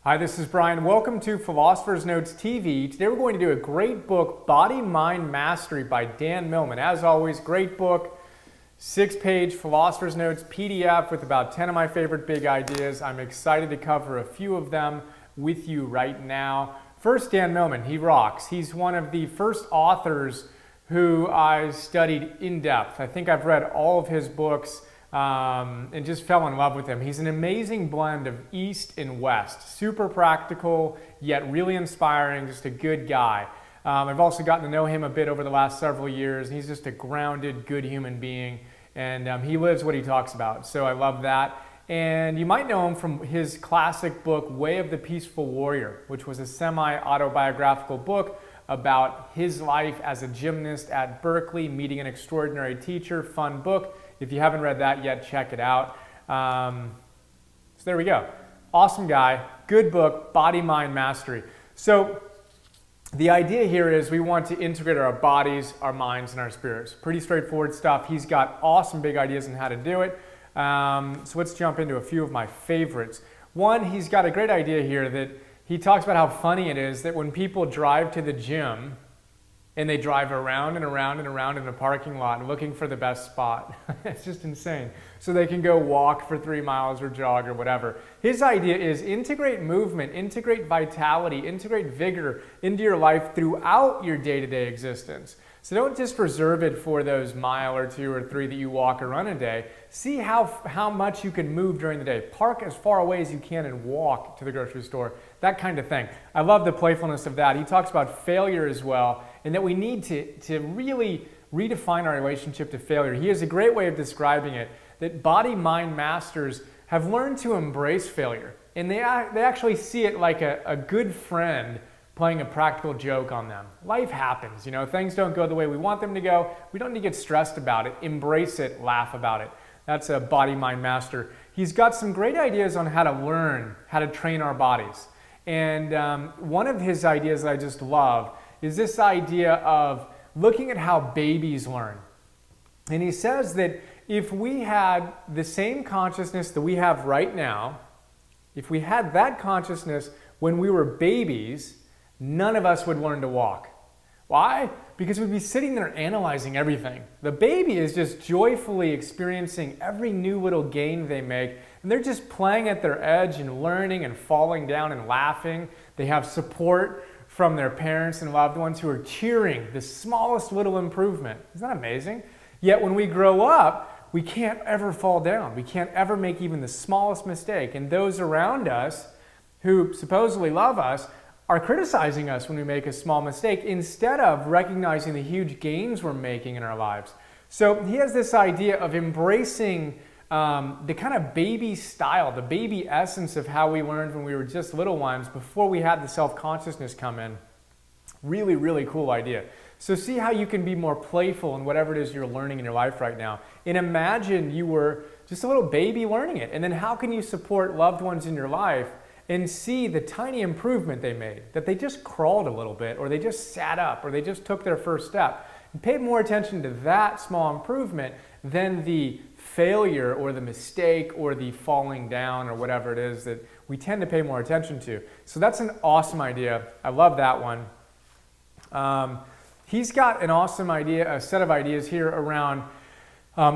Hi, this is Brian. Welcome to Philosopher's Notes TV. Today we're going to do a great book, Body, Mind, Mastery by Dan Millman. As always, great book, 6-page Philosopher's Notes PDF with about 10 of my favorite big ideas. I'm excited to cover a few of them with you right now. First, Dan Millman, he rocks. He's one of the first authors who I studied in depth. I think I've read all of his books and just fell in love with him. He's an amazing blend of East and West, super practical, yet really inspiring, just a good guy. I've also gotten to know him a bit over the last several years. He's just a grounded, good human being, and he lives what he talks about, so I love that. And you might know him from his classic book, Way of the Peaceful Warrior, which was a semi-autobiographical book about his life as a gymnast at Berkeley, meeting an extraordinary teacher. Fun book. If you haven't read that yet, check it out. So there we go. Awesome guy, good book, Body, Mind, Mastery. So the idea here is we want to integrate our bodies, our minds, and our spirits. Pretty straightforward stuff. He's got awesome big ideas on how to do it. So let's jump into a few of my favorites. One, he's got a great idea here that he talks about how funny it is that when people drive to the gym, and they drive around and around and around in a parking lot looking for the best spot. It's just insane. So they can go walk for 3 miles or jog or whatever. His idea is integrate movement, integrate vitality, integrate vigor into your life throughout your day-to-day existence. So don't just reserve it for those mile or 2 or 3 that you walk or run a day. See how much you can move during the day. Park as far away as you can and walk to the grocery store, that kind of thing. I love the playfulness of that. He talks about failure as well, and that we need to really redefine our relationship to failure. He has a great way of describing it, that body, mind masters have learned to embrace failure. And they actually see it like a good friend playing a practical joke on them. Life happens, you know, things don't go the way we want them to go. We don't need to get stressed about it. Embrace it, laugh about it. That's a body, mind master. He's got some great ideas on how to learn, how to train our bodies. And one of his ideas that I just love is this idea of looking at how babies learn. And he says that if we had the same consciousness that we have right now, if we had that consciousness when we were babies, none of us would learn to walk. Why? Because we'd be sitting there analyzing everything. The baby is just joyfully experiencing every new little gain they make, and they're just playing at their edge and learning and falling down and laughing. They have support from their parents and loved ones who are cheering the smallest little improvement. Isn't that amazing? Yet when we grow up, we can't ever fall down. We can't ever make even the smallest mistake. And those around us who supposedly love us are criticizing us when we make a small mistake instead of recognizing the huge gains we're making in our lives. So he has this idea of embracing the kind of baby style, the baby essence of how we learned when we were just little ones before we had the self-consciousness come in. Really, really cool idea. So see how you can be more playful in whatever it is you're learning in your life right now. And imagine you were just a little baby learning it. And then how can you support loved ones in your life and see the tiny improvement they made, that they just crawled a little bit, or they just sat up, or they just took their first step. And pay more attention to that small improvement than the failure or the mistake or the falling down or whatever it is that we tend to pay more attention to. So that's an awesome idea. I love that one. He's got an awesome idea, a set of ideas here around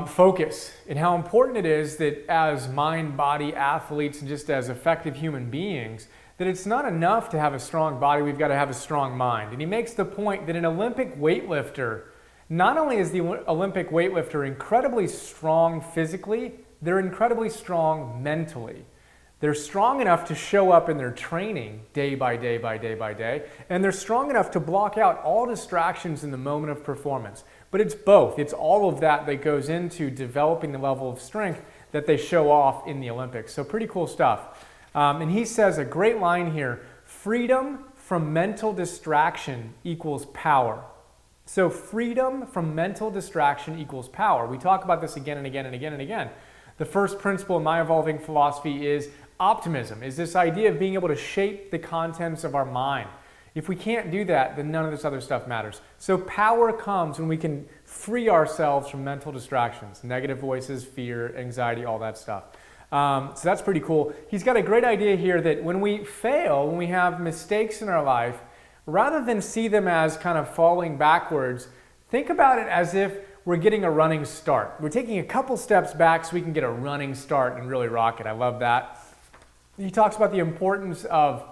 focus and how important it is that as mind-body athletes and just as effective human beings, that it's not enough to have a strong body, we've got to have a strong mind. And he makes the point that an Olympic weightlifter, not only is the Olympic weightlifter incredibly strong physically, they're incredibly strong mentally. They're strong enough to show up in their training day by day by day by day, and they're strong enough to block out all distractions in the moment of performance. But it's both. It's all of that that goes into developing the level of strength that they show off in the Olympics. So pretty cool stuff. And he says a great line here, freedom from mental distraction equals power. So freedom from mental distraction equals power. We talk about this again and again and again and again. The first principle in my evolving philosophy is optimism, is this idea of being able to shape the contents of our mind. If we can't do that, then none of this other stuff matters. So power comes when we can free ourselves from mental distractions, negative voices, fear, anxiety, all that stuff. So that's pretty cool. He's got a great idea here that when we fail, when we have mistakes in our life, rather than see them as kind of falling backwards, think about it as if we're getting a running start. We're taking a couple steps back so we can get a running start and really rock it. I love that. He talks about the importance of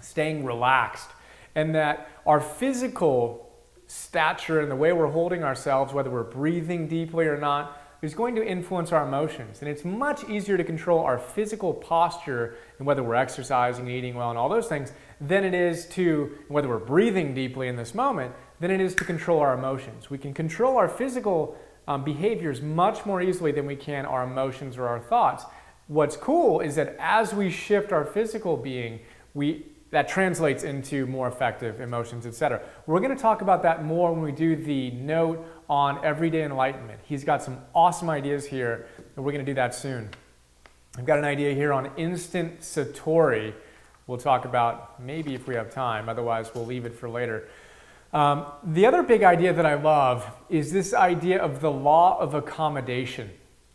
staying relaxed and that our physical stature and the way we're holding ourselves, whether we're breathing deeply or not, is going to influence our emotions. And it's much easier to control our physical posture and whether we're exercising, eating well, and all those things than it is to, whether we're breathing deeply in this moment, than it is to control our emotions. We can control our physical behaviors much more easily than we can our emotions or our thoughts. What's cool is that as we shift our physical being, that translates into more effective emotions, etc. We're going to talk about that more when we do the note on everyday enlightenment. He's got some awesome ideas here, and we're going to do that soon. I've got an idea here on instant Satori. We'll talk about maybe if we have time, otherwise we'll leave it for later. The other big idea that I love is this idea of the law of accommodation.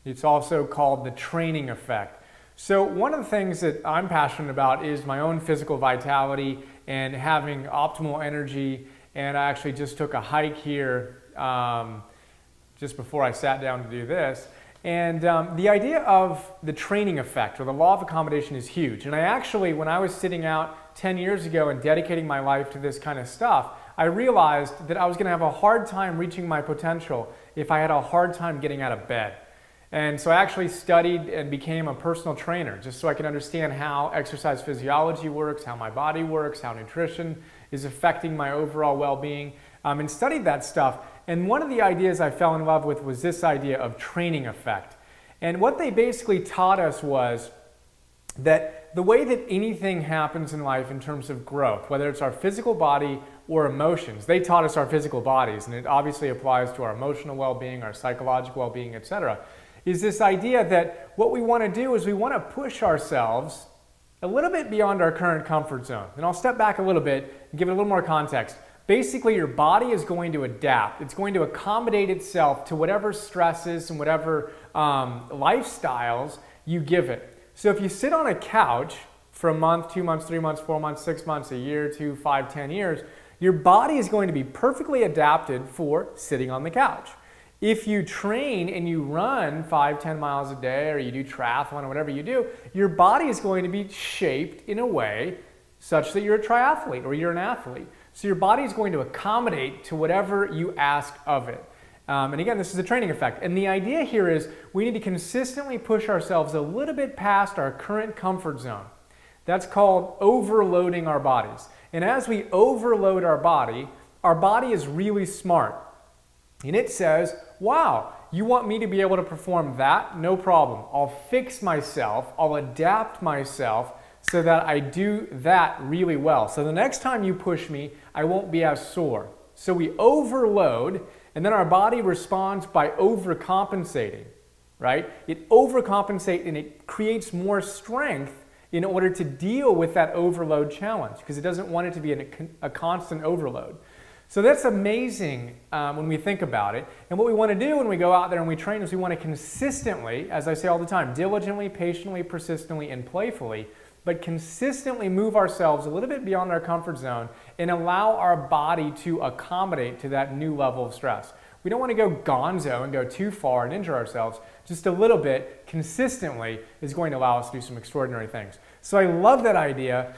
It's also called the training effect. So one of the things that I'm passionate about is my own physical vitality and having optimal energy. And I actually just took a hike here just before I sat down to do this. And the idea of the training effect or the law of accommodation is huge. And I actually, when I was sitting out 10 years ago and dedicating my life to this kind of stuff, I realized that I was going to have a hard time reaching my potential if I had a hard time getting out of bed. And so I actually studied and became a personal trainer just so I could understand how exercise physiology works, how my body works, how nutrition is affecting my overall well-being, and studied that stuff. And one of the ideas I fell in love with was this idea of training effect. And what they basically taught us was that the way that anything happens in life in terms of growth, whether it's our physical body or emotions, they taught us our physical bodies, and it obviously applies to our emotional well-being, our psychological well-being, etc., is this idea that what we want to do is we want to push ourselves a little bit beyond our current comfort zone. And I'll step back a little bit and give it a little more context. Basically, your body is going to adapt. It's going to accommodate itself to whatever stresses and whatever lifestyles you give it. So if you sit on a couch for a month, 2 months, 3 months, 4 months, 6 months, a year, 2, 5, 10 years, your body is going to be perfectly adapted for sitting on the couch. If you train and you run 5, 10 miles a day, or you do triathlon or whatever you do, your body is going to be shaped in a way such that you're a triathlete or you're an athlete. So your body is going to accommodate to whatever you ask of it. And again, this is a training effect. And the idea here is we need to consistently push ourselves a little bit past our current comfort zone. That's called overloading our bodies. And as we overload our body is really smart. And it says, wow, you want me to be able to perform that? No problem. I'll fix myself. I'll adapt myself so that I do that really well. So the next time you push me, I won't be as sore. So we overload, and then our body responds by overcompensating, right? It overcompensates and it creates more strength in order to deal with that overload challenge because it doesn't want it to be a constant overload. So that's amazing when we think about it. And what we want to do when we go out there and we train is we want to consistently, as I say all the time, diligently, patiently, persistently, and playfully, but consistently move ourselves a little bit beyond our comfort zone and allow our body to accommodate to that new level of stress. We don't want to go gonzo and go too far and injure ourselves. Just a little bit consistently is going to allow us to do some extraordinary things. So I love that idea.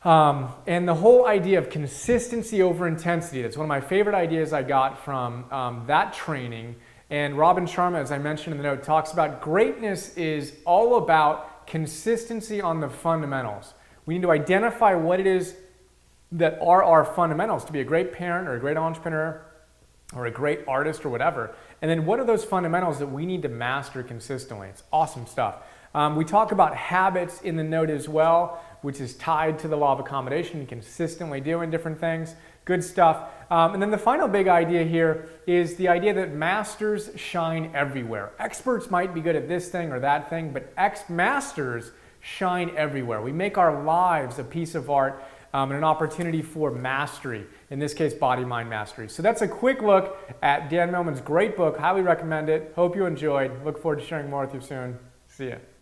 And the whole idea of consistency over intensity, that's one of my favorite ideas I got from that training. And Robin Sharma, as I mentioned in the note, talks about greatness is all about consistency on the fundamentals. We need to identify what it is that are our fundamentals to be a great parent or a great entrepreneur or a great artist or whatever. And then what are those fundamentals that we need to master consistently? It's awesome stuff. We talk about habits in the note as well, which is tied to the law of accommodation, consistently doing different things. Good stuff. And then the final big idea here is the idea that masters shine everywhere. Experts might be good at this thing or that thing, but masters shine everywhere. We make our lives a piece of art and an opportunity for mastery, in this case, body-mind mastery. So that's a quick look at Dan Millman's great book. Highly recommend it. Hope you enjoyed. Look forward to sharing more with you soon. See ya.